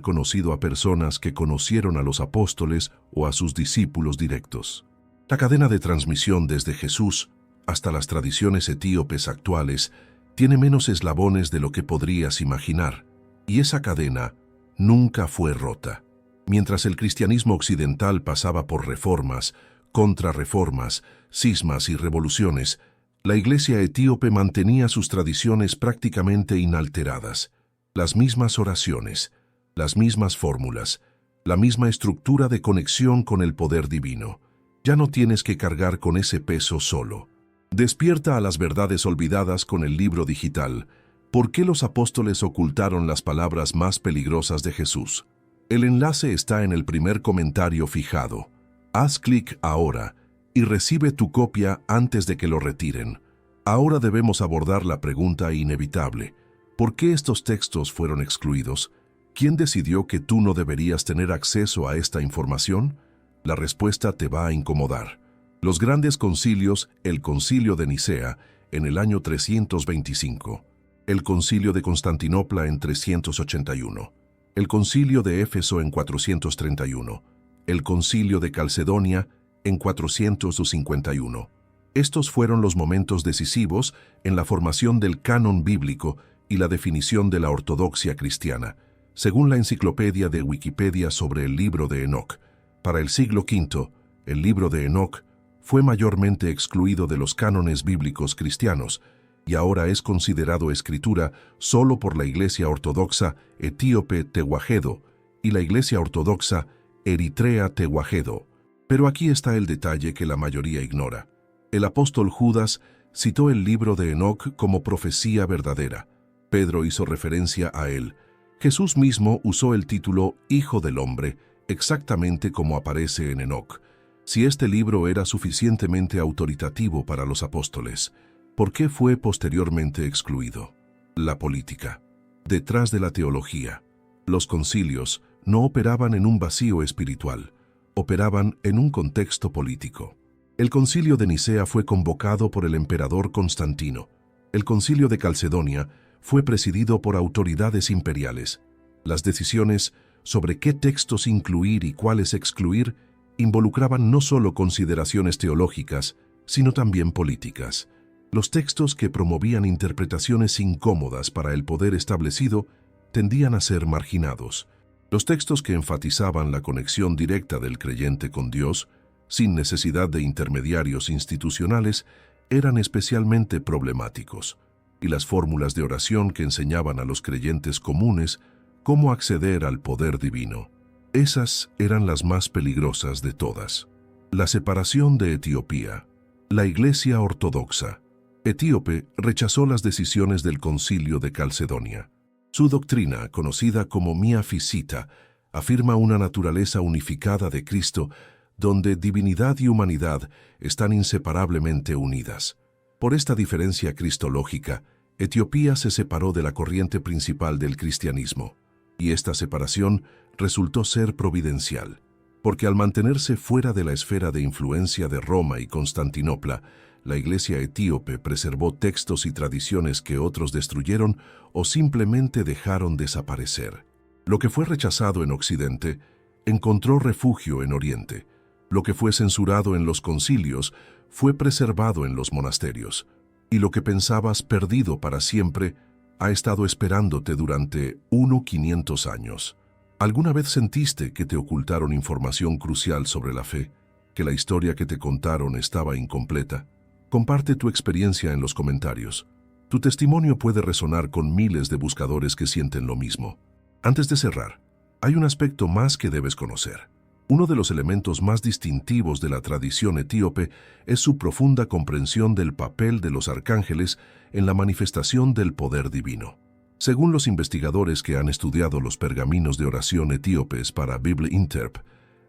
conocido a personas que conocieron a los apóstoles o a sus discípulos directos. La cadena de transmisión desde Jesús hasta las tradiciones etíopes actuales tiene menos eslabones de lo que podrías imaginar, y esa cadena nunca fue rota. Mientras el cristianismo occidental pasaba por reformas, contrarreformas, cismas y revoluciones, la Iglesia etíope mantenía sus tradiciones prácticamente inalteradas. Las mismas oraciones, las mismas fórmulas, la misma estructura de conexión con el poder divino. Ya no tienes que cargar con ese peso solo. Despierta a las verdades olvidadas con el libro digital. ¿Por qué los apóstoles ocultaron las palabras más peligrosas de Jesús? El enlace está en el primer comentario fijado. Haz clic ahora y recibe tu copia antes de que lo retiren. Ahora debemos abordar la pregunta inevitable. ¿Por qué estos textos fueron excluidos? ¿Quién decidió que tú no deberías tener acceso a esta información? La respuesta te va a incomodar. Los grandes concilios, el Concilio de Nicea en el año 325, el Concilio de Constantinopla en 381, el Concilio de Éfeso en 431, el Concilio de Calcedonia en 451. Estos fueron los momentos decisivos en la formación del canon bíblico y la definición de la ortodoxia cristiana, según la enciclopedia de Wikipedia sobre el libro de Enoc. Para el siglo V, el libro de Enoc fue mayormente excluido de los cánones bíblicos cristianos y ahora es considerado escritura solo por la Iglesia Ortodoxa Etíope Tewahedo y la Iglesia Ortodoxa Eritrea Tewahedo. Pero aquí está el detalle que la mayoría ignora. El apóstol Judas citó el libro de Enoc como profecía verdadera. Pedro hizo referencia a él. Jesús mismo usó el título Hijo del Hombre exactamente como aparece en Enoc. Si este libro era suficientemente autoritativo para los apóstoles, ¿por qué fue posteriormente excluido? La política. Detrás de la teología, los concilios no operaban en un vacío espiritual, operaban en un contexto político. El concilio de Nicea fue convocado por el emperador Constantino. El concilio de Calcedonia fue presidido por autoridades imperiales. Las decisiones sobre qué textos incluir y cuáles excluir involucraban no solo consideraciones teológicas, sino también políticas. Los textos que promovían interpretaciones incómodas para el poder establecido tendían a ser marginados. Los textos que enfatizaban la conexión directa del creyente con Dios, sin necesidad de intermediarios institucionales, eran especialmente problemáticos, y las fórmulas de oración que enseñaban a los creyentes comunes cómo acceder al poder divino. Esas eran las más peligrosas de todas. La separación de Etiopía. La Iglesia Ortodoxa etíope rechazó las decisiones del Concilio de Calcedonia. Su doctrina, conocida como miafisita, afirma una naturaleza unificada de Cristo, donde divinidad y humanidad están inseparablemente unidas. Por esta diferencia cristológica, Etiopía se separó de la corriente principal del cristianismo. Y esta separación resultó ser providencial, porque al mantenerse fuera de la esfera de influencia de Roma y Constantinopla, la Iglesia etíope preservó textos y tradiciones que otros destruyeron o simplemente dejaron desaparecer. Lo que fue rechazado en Occidente encontró refugio en Oriente. Lo que fue censurado en los concilios fue preservado en los monasterios. Y lo que pensabas perdido para siempre ha estado esperándote durante 500 años. ¿Alguna vez sentiste que te ocultaron información crucial sobre la fe? ¿Que la historia que te contaron estaba incompleta? Comparte tu experiencia en los comentarios. Tu testimonio puede resonar con miles de buscadores que sienten lo mismo. Antes de cerrar, hay un aspecto más que debes conocer. Uno de los elementos más distintivos de la tradición etíope es su profunda comprensión del papel de los arcángeles en la manifestación del poder divino. Según los investigadores que han estudiado los pergaminos de oración etíopes para Biblinterp,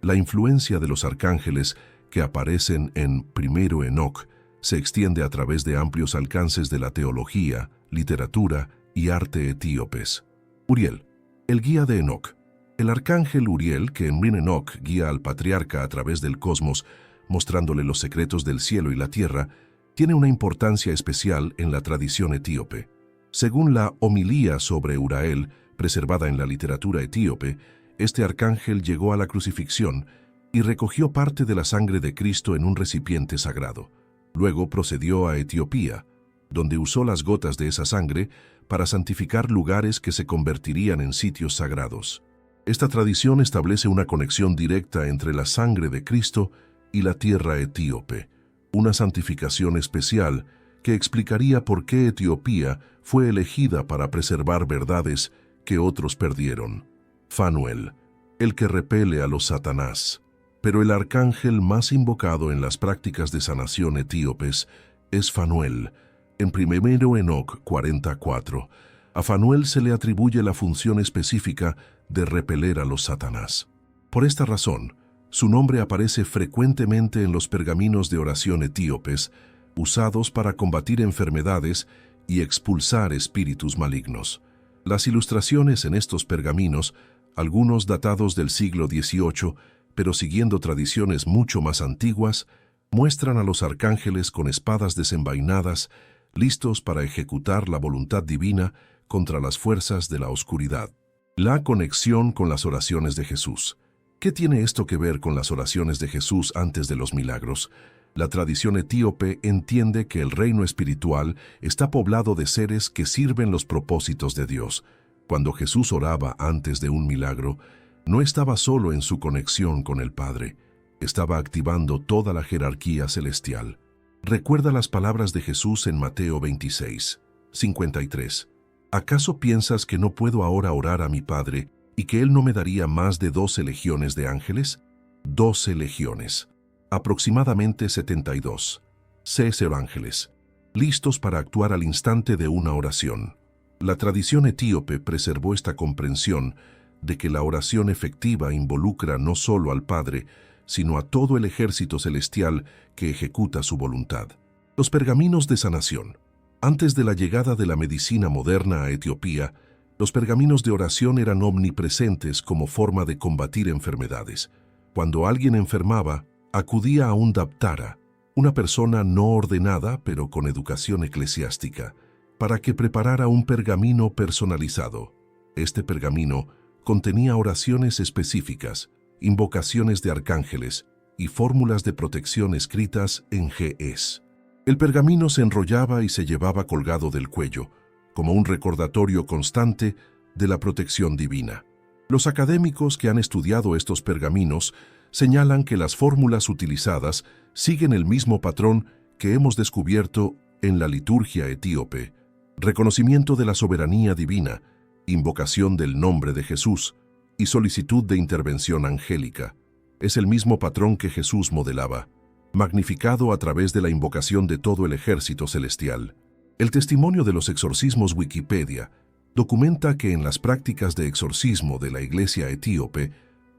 la influencia de los arcángeles que aparecen en Primero Enoc se extiende a través de amplios alcances de la teología, literatura y arte etíopes. Uriel, el guía de Enoc. El arcángel Uriel, que en Enoc guía al patriarca a través del cosmos, mostrándole los secretos del cielo y la tierra, tiene una importancia especial en la tradición etíope. Según la homilía sobre Urael, preservada en la literatura etíope, este arcángel llegó a la crucifixión y recogió parte de la sangre de Cristo en un recipiente sagrado. Luego procedió a Etiopía, donde usó las gotas de esa sangre para santificar lugares que se convertirían en sitios sagrados. Esta tradición establece una conexión directa entre la sangre de Cristo y la tierra etíope, una santificación especial que explicaría por qué Etiopía fue elegida para preservar verdades que otros perdieron. Fanuel, el que repele a los Satanás. Pero el arcángel más invocado en las prácticas de sanación etíopes es Fanuel. En Primero Enoc 44, a Fanuel se le atribuye la función específica de repeler a los Satanás. Por esta razón, su nombre aparece frecuentemente en los pergaminos de oración etíopes, usados para combatir enfermedades y expulsar espíritus malignos. Las ilustraciones en estos pergaminos, algunos datados del siglo XVIII, pero siguiendo tradiciones mucho más antiguas, muestran a los arcángeles con espadas desenvainadas, listos para ejecutar la voluntad divina contra las fuerzas de la oscuridad. La conexión con las oraciones de Jesús. ¿Qué tiene esto que ver con las oraciones de Jesús antes de los milagros? La tradición etíope entiende que el reino espiritual está poblado de seres que sirven los propósitos de Dios. Cuando Jesús oraba antes de un milagro, no estaba solo en su conexión con el Padre, estaba activando toda la jerarquía celestial. Recuerda las palabras de Jesús en Mateo 26, 53. ¿Acaso piensas que no puedo ahora orar a mi Padre y que Él no me daría más de 12 legiones de ángeles? 12 legiones, aproximadamente 72. 60 ángeles, listos para actuar al instante de una oración. La tradición etíope preservó esta comprensión de que la oración efectiva involucra no solo al Padre, sino a todo el ejército celestial que ejecuta su voluntad. Los pergaminos de sanación. Antes de la llegada de la medicina moderna a Etiopía, los pergaminos de oración eran omnipresentes como forma de combatir enfermedades. Cuando alguien enfermaba, acudía a un daptara, una persona no ordenada pero con educación eclesiástica, para que preparara un pergamino personalizado. Este pergamino contenía oraciones específicas, invocaciones de arcángeles y fórmulas de protección escritas en ge'ez. El pergamino se enrollaba y se llevaba colgado del cuello, como un recordatorio constante de la protección divina. Los académicos que han estudiado estos pergaminos señalan que las fórmulas utilizadas siguen el mismo patrón que hemos descubierto en la liturgia etíope: reconocimiento de la soberanía divina, invocación del nombre de Jesús y solicitud de intervención angélica. Es el mismo patrón que Jesús modelaba, magnificado a través de la invocación de todo el ejército celestial. El testimonio de los exorcismos Wikipedia documenta que en las prácticas de exorcismo de la Iglesia etíope,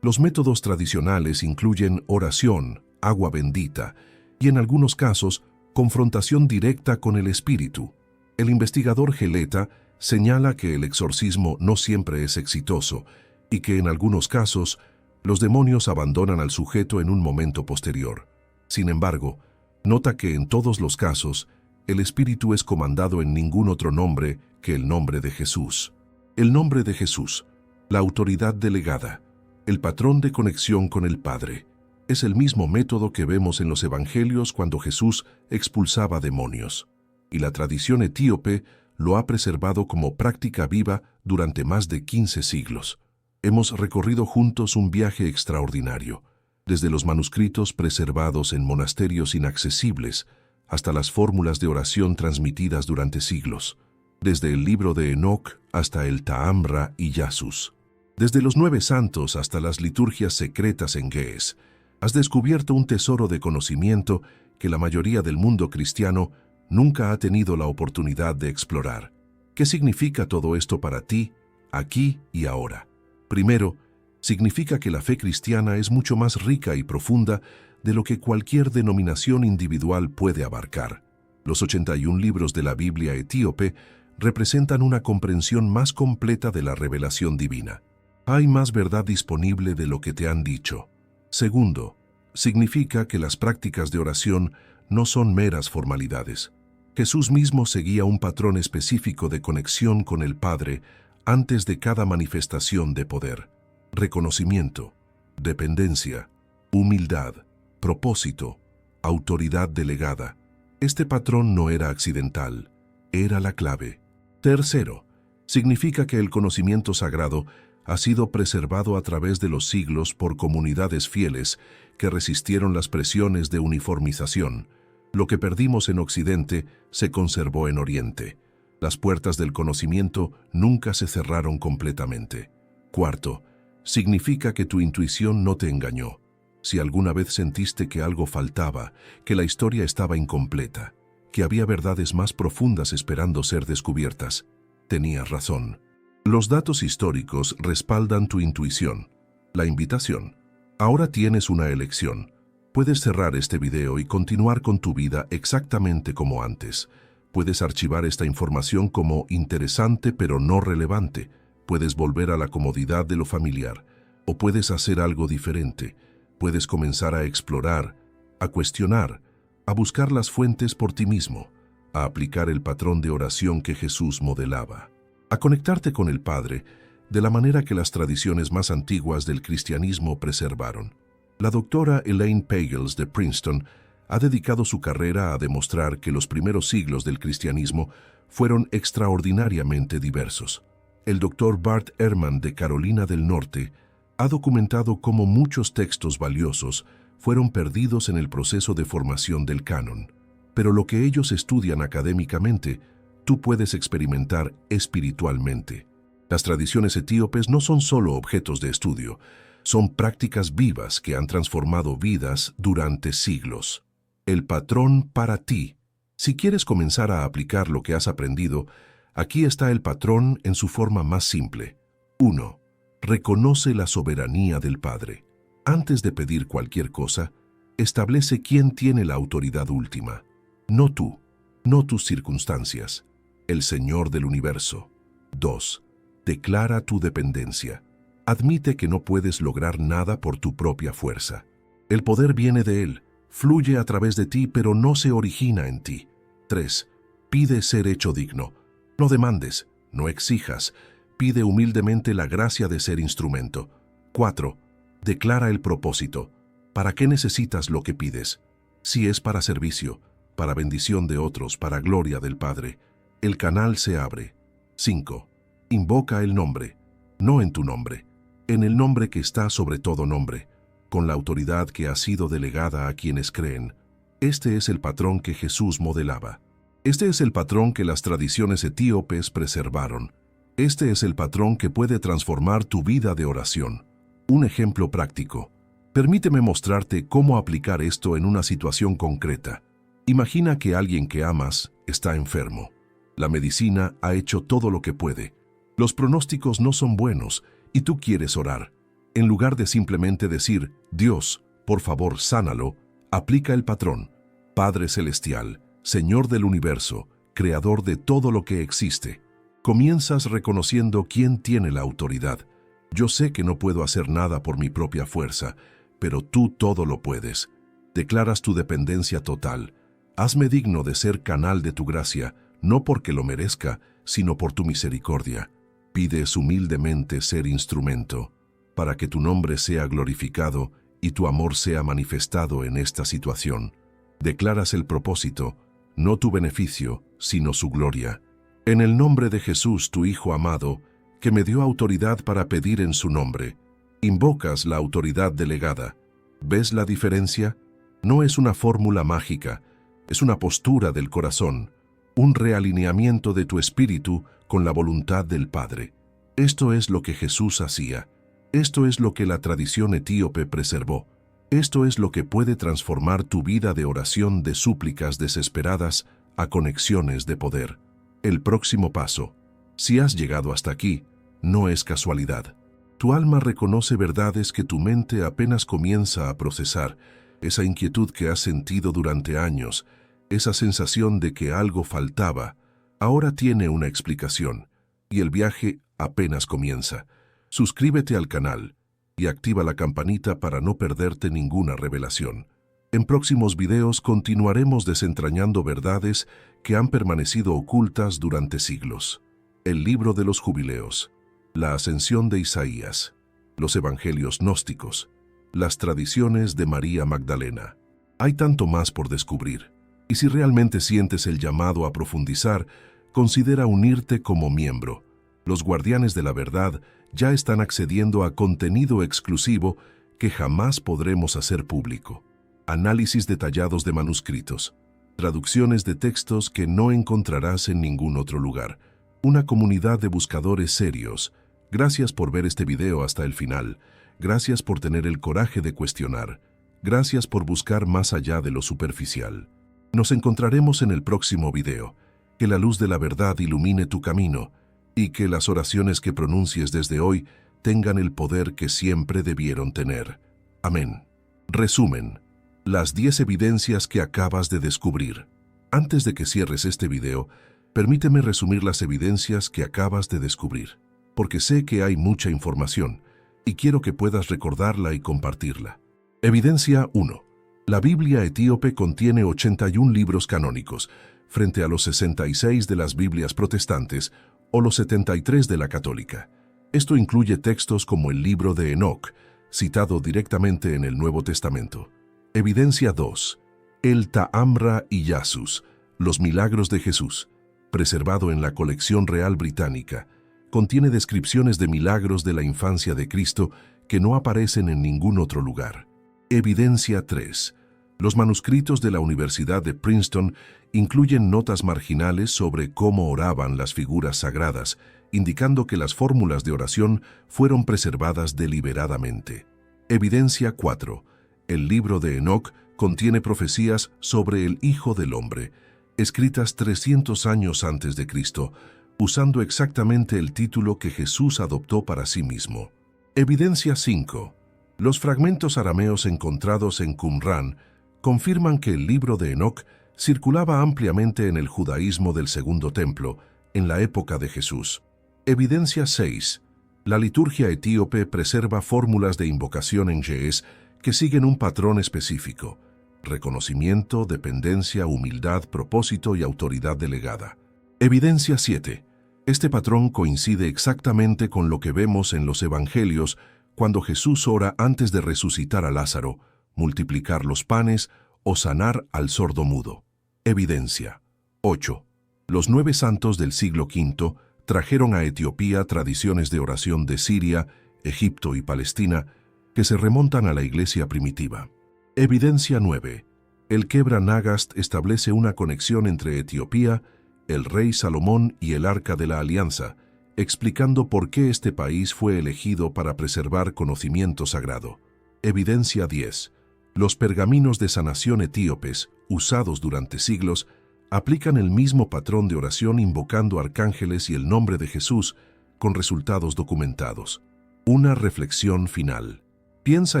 los métodos tradicionales incluyen oración, agua bendita y, en algunos casos, confrontación directa con el espíritu. El investigador Geleta señala que el exorcismo no siempre es exitoso y que en algunos casos los demonios abandonan al sujeto en un momento posterior. Sin embargo, nota que en todos los casos, el espíritu es comandado en ningún otro nombre que el nombre de Jesús. El nombre de Jesús, la autoridad delegada, el patrón de conexión con el Padre, es el mismo método que vemos en los evangelios cuando Jesús expulsaba demonios. Y la tradición etíope lo ha preservado como práctica viva durante más de 15 siglos. Hemos recorrido juntos un viaje extraordinario, desde los manuscritos preservados en monasterios inaccesibles hasta las fórmulas de oración transmitidas durante siglos, desde el libro de Enoc hasta el Ta'amra y Yasus, desde los 9 santos hasta las liturgias secretas en Ge'ez. Has descubierto un tesoro de conocimiento que la mayoría del mundo cristiano nunca ha tenido la oportunidad de explorar. ¿Qué significa todo esto para ti, aquí y ahora? Primero, significa que la fe cristiana es mucho más rica y profunda de lo que cualquier denominación individual puede abarcar. Los 81 libros de la Biblia etíope representan una comprensión más completa de la revelación divina. Hay más verdad disponible de lo que te han dicho. Segundo, significa que las prácticas de oración no son meras formalidades. Jesús mismo seguía un patrón específico de conexión con el Padre antes de cada manifestación de poder. Reconocimiento, dependencia, humildad, propósito, autoridad delegada. Este patrón no era accidental, era la clave. Tercero, significa que el conocimiento sagrado ha sido preservado a través de los siglos por comunidades fieles que resistieron las presiones de uniformización. Lo que perdimos en Occidente se conservó en Oriente. Las puertas del conocimiento nunca se cerraron completamente. Cuarto, significa que tu intuición no te engañó. Si alguna vez sentiste que algo faltaba, que la historia estaba incompleta, que había verdades más profundas esperando ser descubiertas, tenías razón. Los datos históricos respaldan tu intuición. La invitación. Ahora tienes una elección. Puedes cerrar este video y continuar con tu vida exactamente como antes. Puedes archivar esta información como interesante pero no relevante. Puedes volver a la comodidad de lo familiar. O puedes hacer algo diferente. Puedes comenzar a explorar, a cuestionar, a buscar las fuentes por ti mismo, a aplicar el patrón de oración que Jesús modelaba, a conectarte con el Padre de la manera que las tradiciones más antiguas del cristianismo preservaron. La doctora Elaine Pagels de Princeton ha dedicado su carrera a demostrar que los primeros siglos del cristianismo fueron extraordinariamente diversos. El doctor Bart Ehrman de Carolina del Norte ha documentado cómo muchos textos valiosos fueron perdidos en el proceso de formación del canon. Pero lo que ellos estudian académicamente, tú puedes experimentar espiritualmente. Las tradiciones etíopes no son solo objetos de estudio, son prácticas vivas que han transformado vidas durante siglos. El patrón para ti. Si quieres comenzar a aplicar lo que has aprendido, aquí está el patrón en su forma más simple. 1. Reconoce la soberanía del Padre. Antes de pedir cualquier cosa, establece quién tiene la autoridad última. No tú, no tus circunstancias, el Señor del universo. 2. Declara tu dependencia. Admite que no puedes lograr nada por tu propia fuerza. El poder viene de Él, fluye a través de ti, pero no se origina en ti. 3. Pide ser hecho digno. No demandes, no exijas. Pide humildemente la gracia de ser instrumento. 4. Declara el propósito. ¿Para qué necesitas lo que pides? Si es para servicio, para bendición de otros, para gloria del Padre, el canal se abre. 5. Invoca el nombre, no en tu nombre, en el nombre que está sobre todo nombre, con la autoridad que ha sido delegada a quienes creen. Este es el patrón que Jesús modelaba. Este es el patrón que las tradiciones etíopes preservaron. Este es el patrón que puede transformar tu vida de oración. Un ejemplo práctico. Permíteme mostrarte cómo aplicar esto en una situación concreta. Imagina que alguien que amas está enfermo. La medicina ha hecho todo lo que puede. Los pronósticos no son buenos y tú quieres orar. En lugar de simplemente decir, Dios, por favor, sánalo, aplica el patrón. Padre Celestial, Señor del universo, Creador de todo lo que existe. Comienzas reconociendo quién tiene la autoridad. Yo sé que no puedo hacer nada por mi propia fuerza, pero tú todo lo puedes. Declaras tu dependencia total. Hazme digno de ser canal de tu gracia, no porque lo merezca, sino por tu misericordia. Pides humildemente ser instrumento, para que tu nombre sea glorificado y tu amor sea manifestado en esta situación. Declaras el propósito, no tu beneficio, sino su gloria. En el nombre de Jesús, tu Hijo amado, que me dio autoridad para pedir en su nombre, invocas la autoridad delegada. ¿Ves la diferencia? No es una fórmula mágica, es una postura del corazón, un realineamiento de tu espíritu con la voluntad del Padre. Esto es lo que Jesús hacía. Esto es lo que la tradición etíope preservó. Esto es lo que puede transformar tu vida de oración de súplicas desesperadas a conexiones de poder. El próximo paso. Si has llegado hasta aquí, no es casualidad. Tu alma reconoce verdades que tu mente apenas comienza a procesar, esa inquietud que has sentido durante años, esa sensación de que algo faltaba, ahora tiene una explicación, y el viaje apenas comienza. Suscríbete al canal y activa la campanita para no perderte ninguna revelación. En próximos videos continuaremos desentrañando verdades que han permanecido ocultas durante siglos. El libro de los jubileos, la ascensión de Isaías, los evangelios gnósticos, las tradiciones de María Magdalena. Hay tanto más por descubrir, y si realmente sientes el llamado a profundizar, considera unirte como miembro. Los guardianes de la verdad ya están accediendo a contenido exclusivo que jamás podremos hacer público. Análisis detallados de manuscritos, traducciones de textos que no encontrarás en ningún otro lugar. Una comunidad de buscadores serios. Gracias por ver este video hasta el final. Gracias por tener el coraje de cuestionar. Gracias por buscar más allá de lo superficial. Nos encontraremos en el próximo video. Que la luz de la verdad ilumine tu camino y que las oraciones que pronuncies desde hoy tengan el poder que siempre debieron tener. Amén. Resumen. Las 10 evidencias que acabas de descubrir. Antes de que cierres este video, permíteme resumir las evidencias que acabas de descubrir, porque sé que hay mucha información y quiero que puedas recordarla y compartirla. Evidencia 1. La Biblia etíope contiene 81 libros canónicos, frente a los 66 de las Biblias protestantes o los 73 de la católica. Esto incluye textos como el libro de Enoc, citado directamente en el Nuevo Testamento. Evidencia 2. El Ta'amra y Yasus, los milagros de Jesús, preservado en la colección real británica, contiene descripciones de milagros de la infancia de Cristo que no aparecen en ningún otro lugar. Evidencia 3. Los manuscritos de la Universidad de Princeton incluyen notas marginales sobre cómo oraban las figuras sagradas, indicando que las fórmulas de oración fueron preservadas deliberadamente. Evidencia 4. El libro de Enoc contiene profecías sobre el Hijo del Hombre, escritas 300 años antes de Cristo, usando exactamente el título que Jesús adoptó para sí mismo. Evidencia 5. Los fragmentos arameos encontrados en Qumrán confirman que el libro de Enoc circulaba ampliamente en el judaísmo del Segundo Templo, en la época de Jesús. Evidencia 6. La liturgia etíope preserva fórmulas de invocación en Ge'ez que siguen un patrón específico: reconocimiento, dependencia, humildad, propósito y autoridad delegada. Evidencia 7. Este patrón coincide exactamente con lo que vemos en los evangelios cuando Jesús ora antes de resucitar a Lázaro, multiplicar los panes o sanar al sordo mudo. Evidencia 8. Los 9 santos del siglo V trajeron a Etiopía tradiciones de oración de Siria, Egipto y Palestina que se remontan a la iglesia primitiva. Evidencia 9. El Kebra Nagast establece una conexión entre Etiopía, el rey Salomón y el Arca de la Alianza, explicando por qué este país fue elegido para preservar conocimiento sagrado. Evidencia 10. Los pergaminos de sanación etíopes, usados durante siglos, aplican el mismo patrón de oración invocando arcángeles y el nombre de Jesús, con resultados documentados. Una reflexión final. Piensa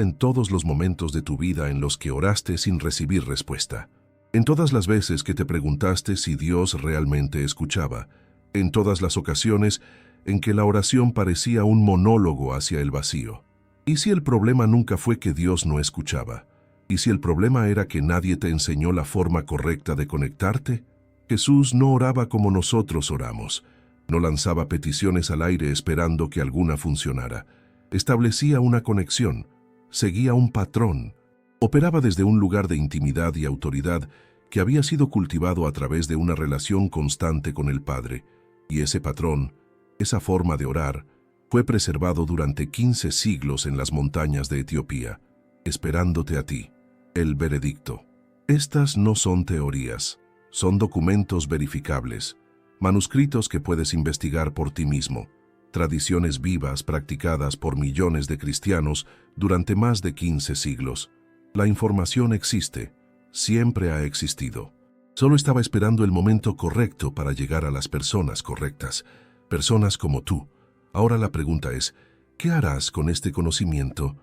en todos los momentos de tu vida en los que oraste sin recibir respuesta. En todas las veces que te preguntaste si Dios realmente escuchaba, en todas las ocasiones en que la oración parecía un monólogo hacia el vacío. ¿Y si el problema nunca fue que Dios no escuchaba? ¿Y si el problema era que nadie te enseñó la forma correcta de conectarte? Jesús no oraba como nosotros oramos. No lanzaba peticiones al aire esperando que alguna funcionara. Establecía una conexión, seguía un patrón, operaba desde un lugar de intimidad y autoridad que había sido cultivado a través de una relación constante con el Padre. Y ese patrón, esa forma de orar, fue preservado durante 15 siglos en las montañas de Etiopía, esperándote a ti. El veredicto. Estas no son teorías, son documentos verificables, manuscritos que puedes investigar por ti mismo, tradiciones vivas practicadas por millones de cristianos durante más de 15 siglos. La información existe, siempre ha existido. Solo estaba esperando el momento correcto para llegar a las personas correctas, personas como tú. Ahora la pregunta es, ¿qué harás con este conocimiento